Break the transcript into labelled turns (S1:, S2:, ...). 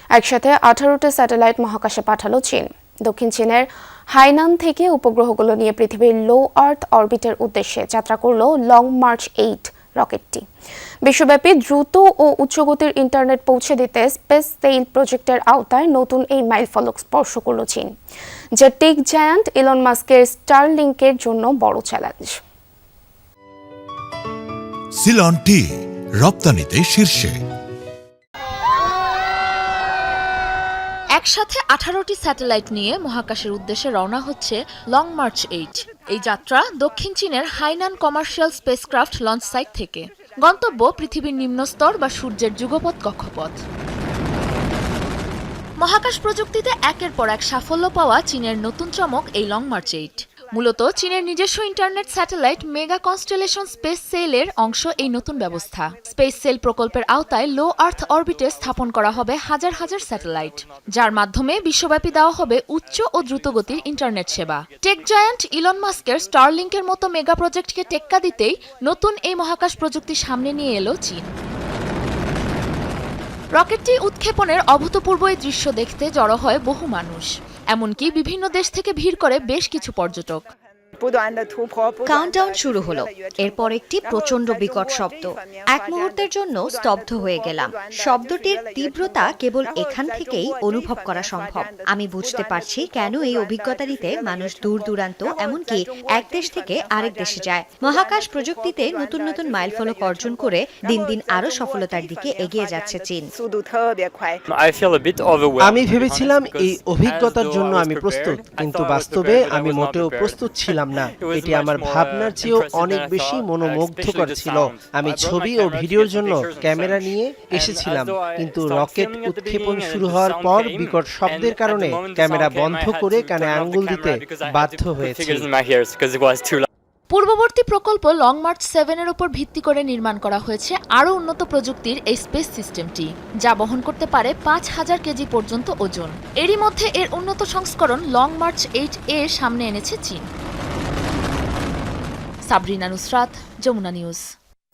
S1: একসাথে 18টি স্যাটেলাইট মহাকাশে পাঠালো চীন। দক্ষিণ চীনের হাইনান থেকে উপগ্রহগুলো নিয়ে পৃথিবীর লো আর্থ অরবিটের উদ্দেশ্যে যাত্রা করল লং মার্চ 8 রকেটটি। বিশ্বব্যাপী দ্রুত ও উচ্চগতির ইন্টারনেট পৌঁছে দিতে স্পেস সেল প্রজেক্টের আওতায় নতুন এই মাইলফলক স্পর্শ করল চীন, যা টেক জায়ান্ট ইলন মাস্কের স্টারলিংকের জন্য বড় চ্যালেঞ্জ।
S2: সিলন টি রপ্তানিতে শীর্ষে।
S3: একসাথে 18টি স্যাটেলাইট নিয়ে মহাকাশের উদ্দেশ্যে রওনা হচ্ছে লং মার্চ 8। এই যাত্রা দক্ষিণ চীনের Hainan commercial spacecraft launch site থেকে। গন্তব্য পৃথিবীর নিম্নস্তর বা সূর্যের যুগপৎ কক্ষপথ। মহাকাশ প্রযুক্তিতে একের পর এক সাফল্য পাওয়া চীনের নতুন চমক এই লং মার্চ 8। মূলত চীনের নিজস্ব internet satellite mega constellation space সেলের অংশ এই নতুন ব্যবস্থা। স্পেস সেল প্রকল্পের আওতায় লো আর্থ অরবিটে স্থাপন করা হবে হাজার হাজার স্যাটেলাইট, যার মাধ্যমে বিশ্বব্যাপী দেওয়া হবে উচ্চ ও দ্রুতগতির ইন্টারনেট সেবা। টেক জায়ান্ট ইলন মাস্কের স্টারলিংকের মতো মেগা প্রজেক্টকে টেক্কা দিতেই নতুন এই মহাকাশ প্রযুক্তি সামনে নিয়ে এলো চীন। রকেটটি উৎক্ষেপণের অভূতপূর্ব এই দৃশ্য দেখতে জড়ো হয় বহু মানুষ, এমনকি বিভিন্ন দেশ থেকে ভিড় করে বেশ কিছু পর্যটক।
S4: কাউন্টডাউন শুরু হলো, এরপর একটি প্রচন্ড বিকট শব্দ। এক মুহূর্তের জন্য স্তব্ধ হয়ে গেলাম। শব্দটির তীব্রতা কেবল এখান থেকেই অনুভব করা সম্ভব। আমি বুঝতে পারছি কেন এই অভিজ্ঞতা নিতে মানুষ দূর দূরান্ত এমনকি এক দেশ থেকে আরেক দেশে যায়। মহাকাশ প্রযুক্তিতে নতুন নতুন মাইলফলক অর্জন করে দিন দিন আরো সফলতার দিকে এগিয়ে যাচ্ছে চীন।
S5: আমি ভেবেছিলাম এই অভিজ্ঞতার জন্য আমি প্রস্তুত, কিন্তু বাস্তবে আমি মোটেও প্রস্তুত ছিলাম না। এটি আমার ভাবনার চেয়েও অনেক বেশি মনোমুগ্ধকর ছিল। আমি ছবি ও ভিডিওর জন্য ক্যামেরা নিয়ে এসেছিলাম, কিন্তু রকেট উৎক্ষেপণ শুরু হওয়ার পর বিকট শব্দের কারণে ক্যামেরা বন্ধ করে কানে আঙ্গুল দিতে বাধ্য হয়েছি।
S3: পূর্ববর্তী প্রকল্প লং মার্চ 7 এর উপর ভিত্তি করে নির্মাণ করা হয়েছে আরও উন্নত প্রযুক্তির এই স্পেস সিস্টেমটি, যা বহন করতে পারে 5000 কেজি পর্যন্ত ওজন। এরই মধ্যে এর উন্নত সংস্করণ লং মার্চ 8 এর সামনে এনেছে চীন। সাবরিনা নুসরাত, যমুনা নিউজ।